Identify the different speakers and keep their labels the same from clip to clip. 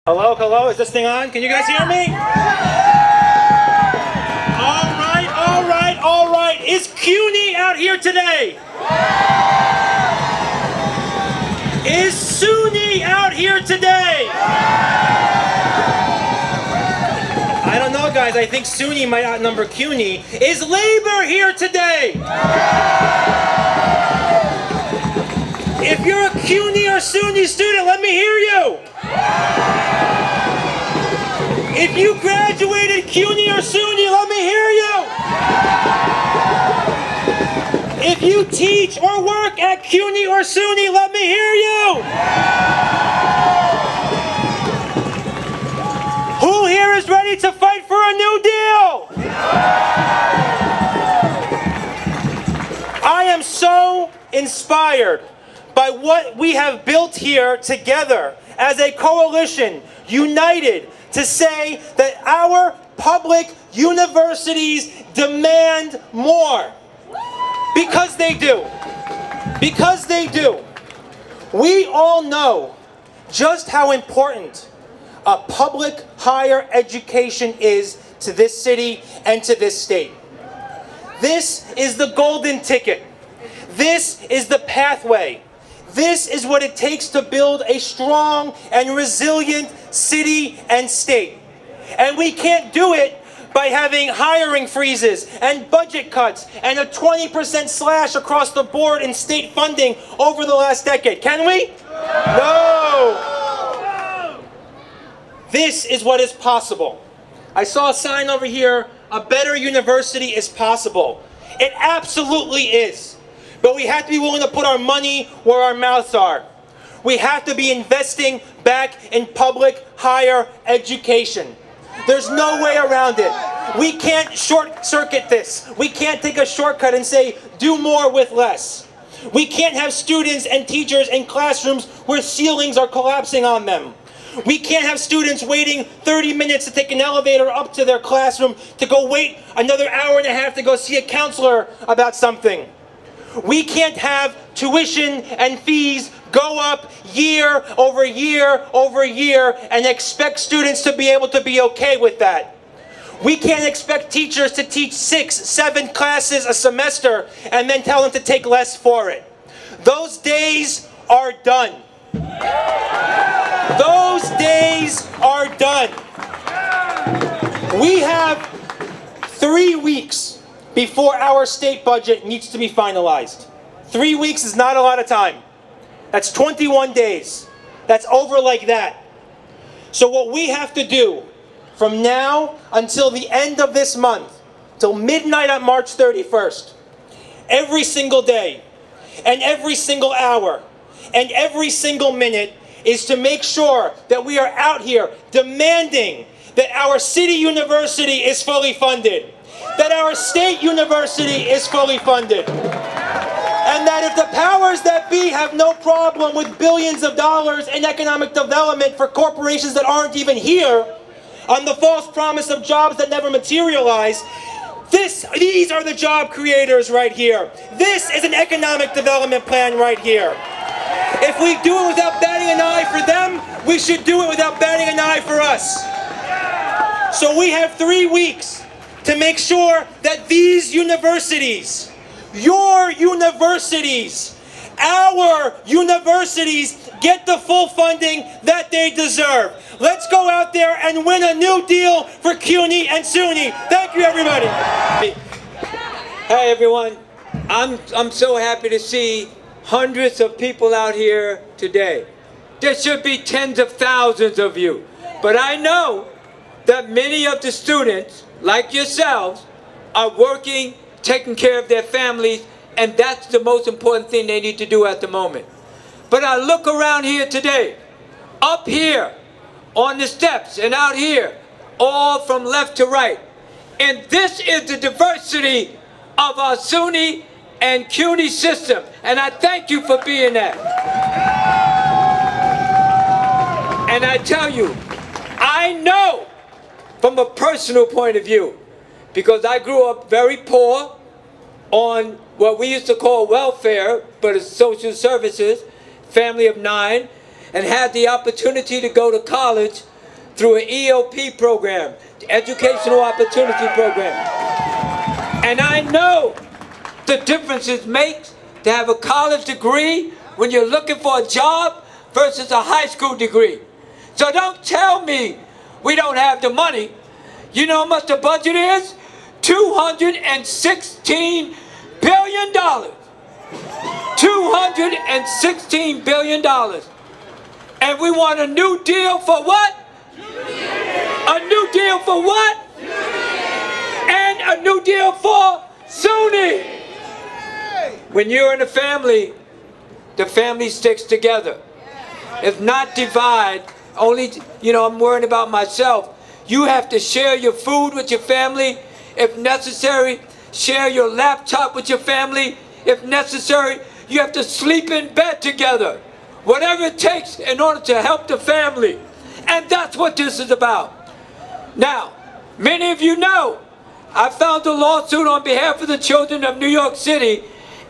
Speaker 1: Hello, hello, is this thing on? Can you guys hear me? All right. Is CUNY out here today? Is SUNY out here today? I don't know, guys. I think SUNY might outnumber CUNY. Is labor here today? If you're a CUNY or SUNY student, let me hear you. If you graduated CUNY or SUNY, let me hear you. If you teach or work at CUNY or SUNY, let me hear you. Who here is ready to fight for a new deal? I am so inspired by what we have built here together as a coalition, united to say that our public universities demand more. Because they do. Because they do. We all know just how important a public higher education is to this city and to this state. This is the golden ticket. This is the pathway. This is what it takes to build a strong and resilient city and state. And we can't do it by having hiring freezes and budget cuts and a 20% slash across the board in state funding over the last decade. Can we? No! This is what is possible. I saw a sign over here, a better university is possible. It absolutely is. But we have to be willing to put our money where our mouths are. We have to be investing back in public higher education. There's no way around it. We can't short-circuit this. We can't take a shortcut and say, do more with less. We can't have students and teachers in classrooms where ceilings are collapsing on them. We can't have students waiting 30 minutes to take an elevator up to their classroom to go wait another hour and a half to go see a counselor about something. We can't have tuition and fees go up year over year over year and expect students to be able to be okay with that. We can't expect teachers to teach 6, 7 classes a semester and then tell them to take less for it. Those days are done. Those days are done. We have 3 weeks before our state budget needs to be finalized. 3 weeks is not a lot of time. That's 21 days. That's over like that. So what we have to do from now until the end of this month, till midnight on March 31st, every single day, and every single hour, and every single minute, is to make sure that we are out here demanding that our city university is fully funded, that our state university is fully funded, and that if the powers that be have no problem with billions of dollars in economic development for corporations that aren't even here, on the false promise of jobs that never materialize, these are the job creators right here. This is an economic development plan right here. If we do it without batting an eye for them, we should do it without batting an eye for us. So we have 3 weeks to make sure that these universities, your universities, our universities, get the full funding that they deserve. Let's go out there and win a new deal for CUNY and SUNY. Thank you, everybody.
Speaker 2: Hey, everyone. I'm so happy to see hundreds of people out here today. There should be tens of thousands of you. But I know that many of the students, like yourselves, are working, taking care of their families, and that's the most important thing they need to do at the moment. But I look around here today, up here, on the steps, and out here, all from left to right. And this is the diversity of our SUNY and CUNY system. And I thank you for being that. And I tell you, I know from a personal point of view, because I grew up very poor on what we used to call welfare, but it's social services, family of 9, and had the opportunity to go to college through an EOP program, the Educational Opportunity Program. And I know the difference it makes to have a college degree when you're looking for a job versus a high school degree. So don't tell me we don't have the money. You know how much the budget is? $216 billion. $216 billion. And we want a new deal for what? A new deal for what? And a new deal for SUNY. When you're in a family, the family sticks together. If not divide, only, you know, I'm worrying about myself. You have to share your food with your family. If necessary, share your laptop with your family. If necessary, you have to sleep in bed together. Whatever it takes in order to help the family. And that's what this is about. Now, many of you know, I filed a lawsuit on behalf of the children of New York City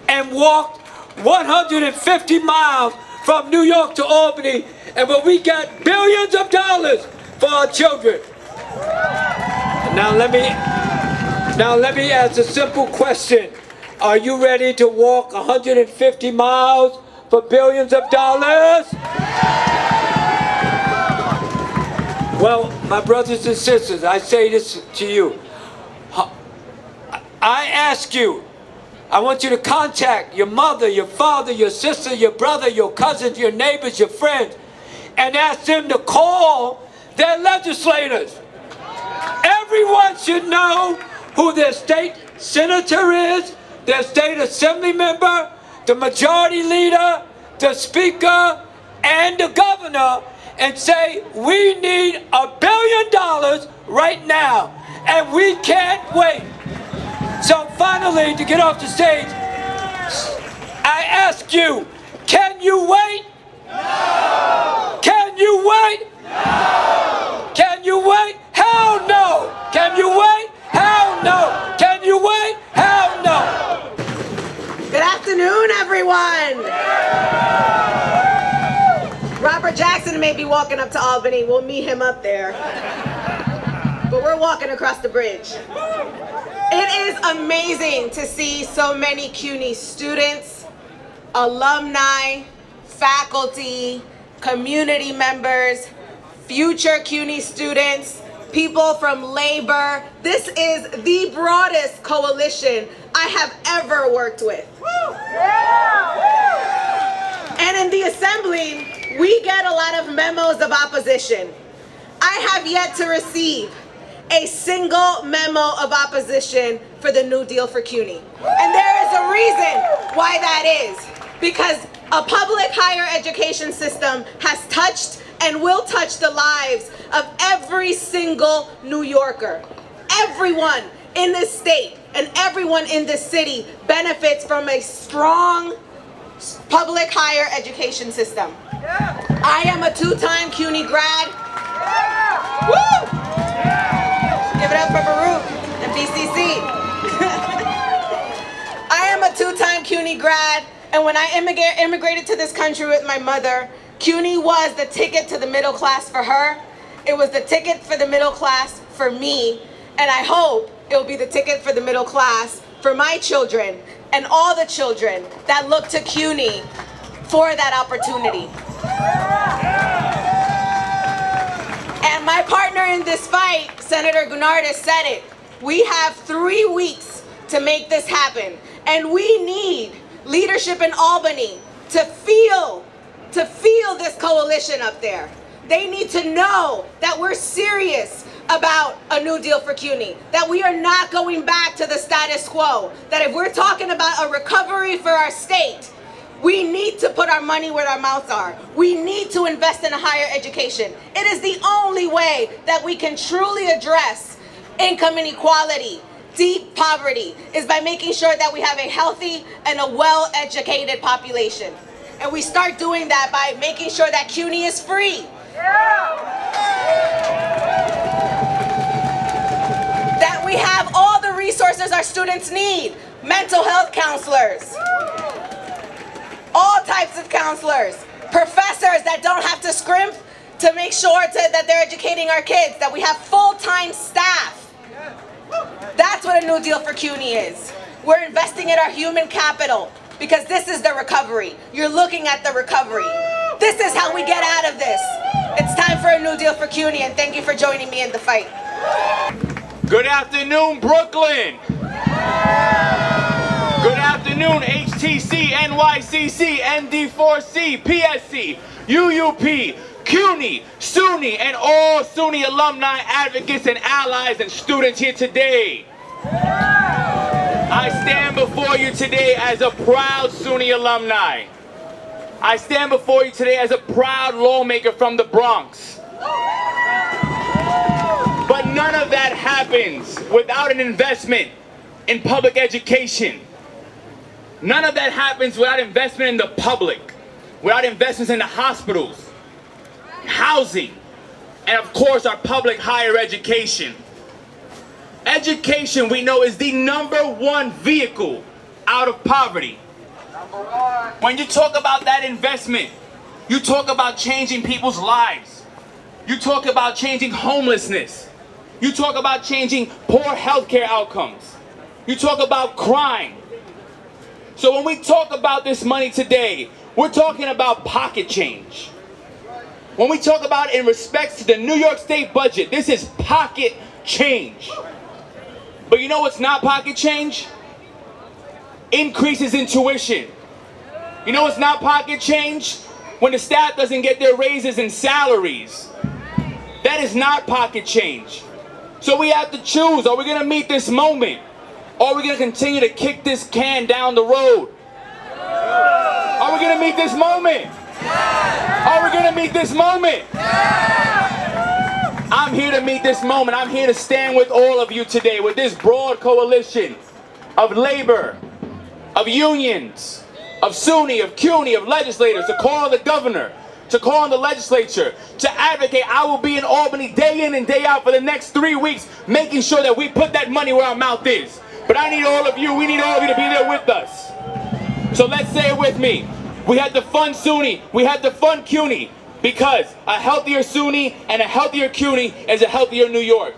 Speaker 2: and walked 150 miles from New York to Albany, and when we got billions of dollars for our children. Now let me ask a simple question. Are you ready to walk 150 miles for billions of dollars? Well, my brothers and sisters, I say this to you. I ask you, I want you to contact your mother, your father, your sister, your brother, your cousins, your neighbors, your friends, and ask them to call their legislators. Everyone should know who their state senator is, their state assembly member, the majority leader, the speaker, and the governor, and say, we need $1 billion right now, and we can't wait. So finally, to get off the stage, I ask you, can you wait? No! Can you wait? No! Can you wait? Hell no! Can you wait? Hell no! Can you wait? Hell no!
Speaker 3: Good afternoon, everyone. Robert Jackson may be walking up to Albany. We'll meet him up there. But we're walking across the bridge. It is amazing to see so many CUNY students, alumni, faculty, community members, future CUNY students, people from labor. This is the broadest coalition I have ever worked with. And in the Assembly, we get a lot of memos of opposition. I have yet to receive a single memo of opposition for the New Deal for CUNY. And there is a reason why that is. Because a public higher education system has touched and will touch the lives of every single New Yorker. Everyone in this state and everyone in this city benefits from a strong public higher education system. I am a two-time CUNY grad. Woo! Give it up for Baruch and BCC. I am a two-time CUNY grad, and when I immigrated to this country with my mother, CUNY was the ticket to the middle class for her. It was the ticket for the middle class for me, and I hope it will be the ticket for the middle class for my children and all the children that look to CUNY for that opportunity. And my partner in this fight, Senator Gounardes, said it. We have 3 weeks to make this happen. And we need leadership in Albany to feel this coalition up there. They need to know that we're serious about a New Deal for CUNY, that we are not going back to the status quo, that if we're talking about a recovery for our state, we need to put our money where our mouths are. We need to invest in a higher education. It is the only way that we can truly address income inequality, deep poverty, is by making sure that we have a healthy and a well-educated population. And we start doing that by making sure that CUNY is free. That we have all the resources our students need. Mental health counselors. All types of counselors, professors that don't have to scrimp to make sure that they're educating our kids, that we have full-time staff. That's what a new deal for CUNY is. We're investing in our human capital because this is the recovery. You're looking at the recovery. This is how we get out of this. It's time for a new deal for CUNY, and thank you for joining me in the fight.
Speaker 4: Good afternoon, Brooklyn. Good afternoon, HTC, NYCC, ND4C, PSC, UUP, CUNY, SUNY, and all SUNY alumni, advocates, and allies and students here today. I stand before you today as a proud SUNY alumni. I stand before you today as a proud lawmaker from the Bronx. But none of that happens without an investment in public education. None of that happens without investment in the public, without investments in the hospitals, housing, and of course our public higher education. Education, we know, is the #1 vehicle out of poverty. When you talk about that investment, you talk about changing people's lives. You talk about changing homelessness. You talk about changing poor healthcare outcomes. You talk about crime. So when we talk about this money today, we're talking about pocket change. When we talk about in respects to the New York State budget, this is pocket change. But you know what's not pocket change? Increases in tuition. You know what's not pocket change? When the staff doesn't get their raises and salaries. That is not pocket change. So we have to choose. Are we going to meet this moment? Or are we going to continue to kick this can down the road? Are we going to meet this moment? Are we going to meet this moment? I'm here to meet this moment. I'm here to stand with all of you today, with this broad coalition of labor, of unions, of SUNY, of CUNY, of legislators, to call on the governor, to call on the legislature, to advocate. I will be in Albany day in and day out for the next 3 weeks, making sure that we put that money where our mouth is. But I need all of you, we need all of you to be there with us. So let's say it with me. We had to fund SUNY, we had to fund CUNY, because a healthier SUNY and a healthier CUNY is a healthier New York.